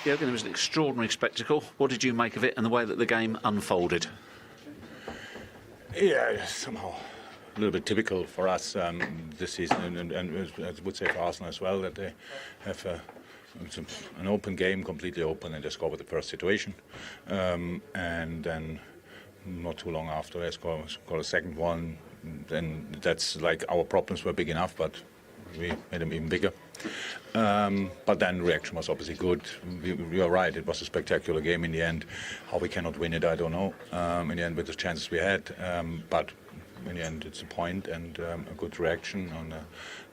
Jurgen, it was an extraordinary spectacle. What did you make of it and the way that the game unfolded? Yeah, somehow a little bit typical for us this season, and I would say for Arsenal as well, that they have an open game, completely open, and they score with the first situation, and then not too long after they score a second one. Then that's like our problems were big enough, but we made them even bigger. But then reaction was obviously good. We are right, it was a spectacular game in the end. How we cannot win it, I don't know. In the end, with the chances we had, but in the end, it's a point and a good reaction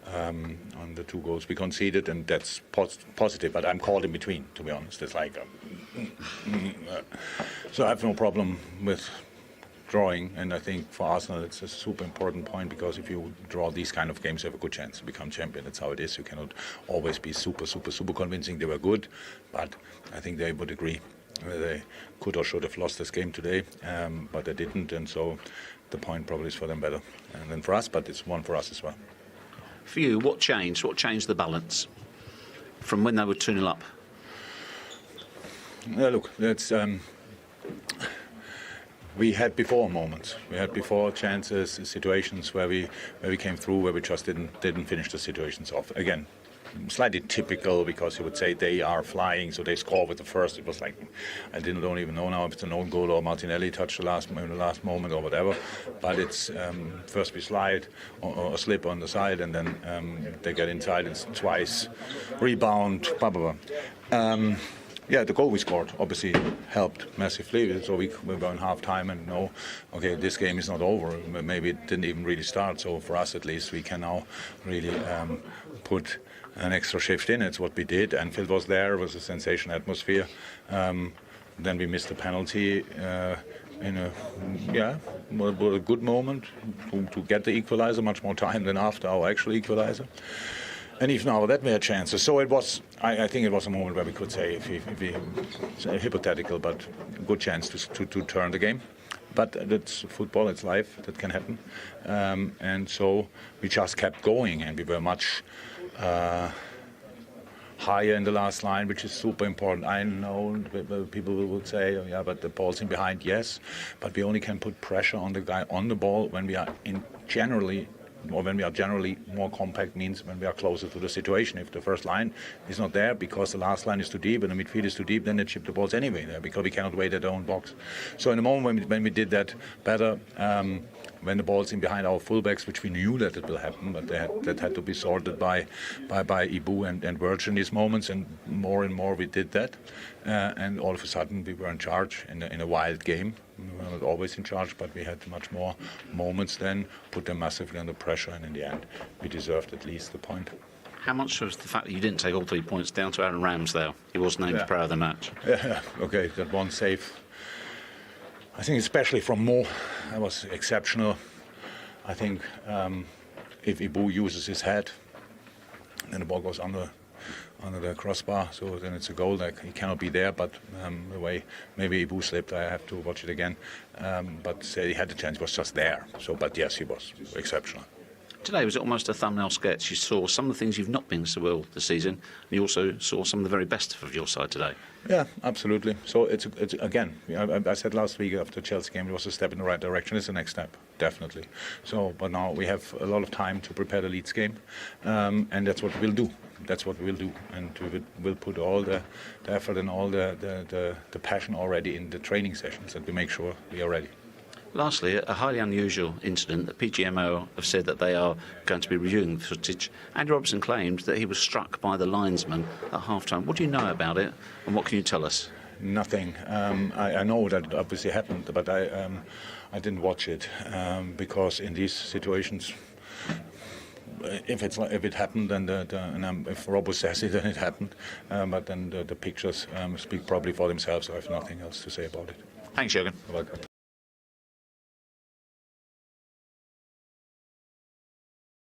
on the 2 goals we conceded, and that's positive. But I'm caught in between, to be honest. It's like so I have no problem with drawing, and I think for Arsenal it's a super important point, because if you draw these kind of games, you have a good chance to become champion. That's how it is. You cannot always be super convincing. They were good, but I think they would agree they could or should have lost this game today, but they didn't, and so the point probably is for them better than for us, but it's one for us as well. For you, what changed? What changed the balance from when they were 2-0 up? Look, that's we had before moments. We had before chances, situations where we came through, where we just didn't finish the situations off. Again, slightly typical, because you would say they are flying, so they score with the first. It was like, don't even know now if it's an own goal or Martinelli touched the last moment or whatever. But it's first we slide or slip on the side, and then they get inside and twice rebound. Blah blah blah. Yeah, the goal we scored obviously helped massively. So we were in half-time and know, okay, this game is not over. Maybe it didn't even really start. So for us, at least, we can now really put an extra shift in. It's what we did. Anfield was there. It was a sensational atmosphere. Then we missed a penalty in a good moment to get the equalizer. Much more time than after our actual equalizer. And even now that we had chances. So it was, I think it was a moment where we could say, if we hypothetical, but a good chance to turn the game. But that's football, it's life, that can happen. And so we just kept going, and we were much higher in the last line, which is super important. I know people would say, oh, yeah, but the ball's in behind, yes. But we only can put pressure on the guy on the ball when we are generally more compact, means when we are closer to the situation. If the first line is not there because the last line is too deep and the midfield is too deep, then they chip the balls anyway there, because we cannot wait at our own box. So in the moment when we did that better, when the ball's in behind our fullbacks, which we knew that it will happen, but that had to be sorted by Ibu and Virgil in these moments, and more we did that, and all of a sudden we were in charge in a wild game. We were not always in charge, but we had much more moments then, put them massively under pressure, and in the end we deserved at least the point. How much was the fact that you didn't take all 3 points down to Aaron Ramsdale? He was named player of the match. Yeah, okay, that one save, I think especially from Mo, that was exceptional. I think if Ibu uses his head, then the ball goes under the crossbar, so then it's a goal. Like, he cannot be there, but the way maybe Ibu slipped, I have to watch it again. But say he had the chance, was just there. So, but yes, he was exceptional. Today was almost a thumbnail sketch. You saw some of the things you've not been so well this season, and you also saw some of the very best of your side today. Yeah, absolutely. So it's again, I said last week after the Chelsea game, it was a step in the right direction. It's the next step, definitely. So, but now we have a lot of time to prepare the Leeds game, and that's what we'll do. That's what we'll do, and we'll put all the effort and all the passion already in the training sessions, and we make sure we are ready. Lastly, a highly unusual incident. The PGMO have said that they are going to be reviewing the footage. Andy Robertson claimed that he was struck by the linesman at half-time. What do you know about it, and what can you tell us? Nothing. I know that it obviously happened, but I didn't watch it because in these situations, if it happened, then if Robo says it, then it happened. But then the pictures speak probably for themselves. So I have nothing else to say about it. Thanks, Jurgen. You're welcome.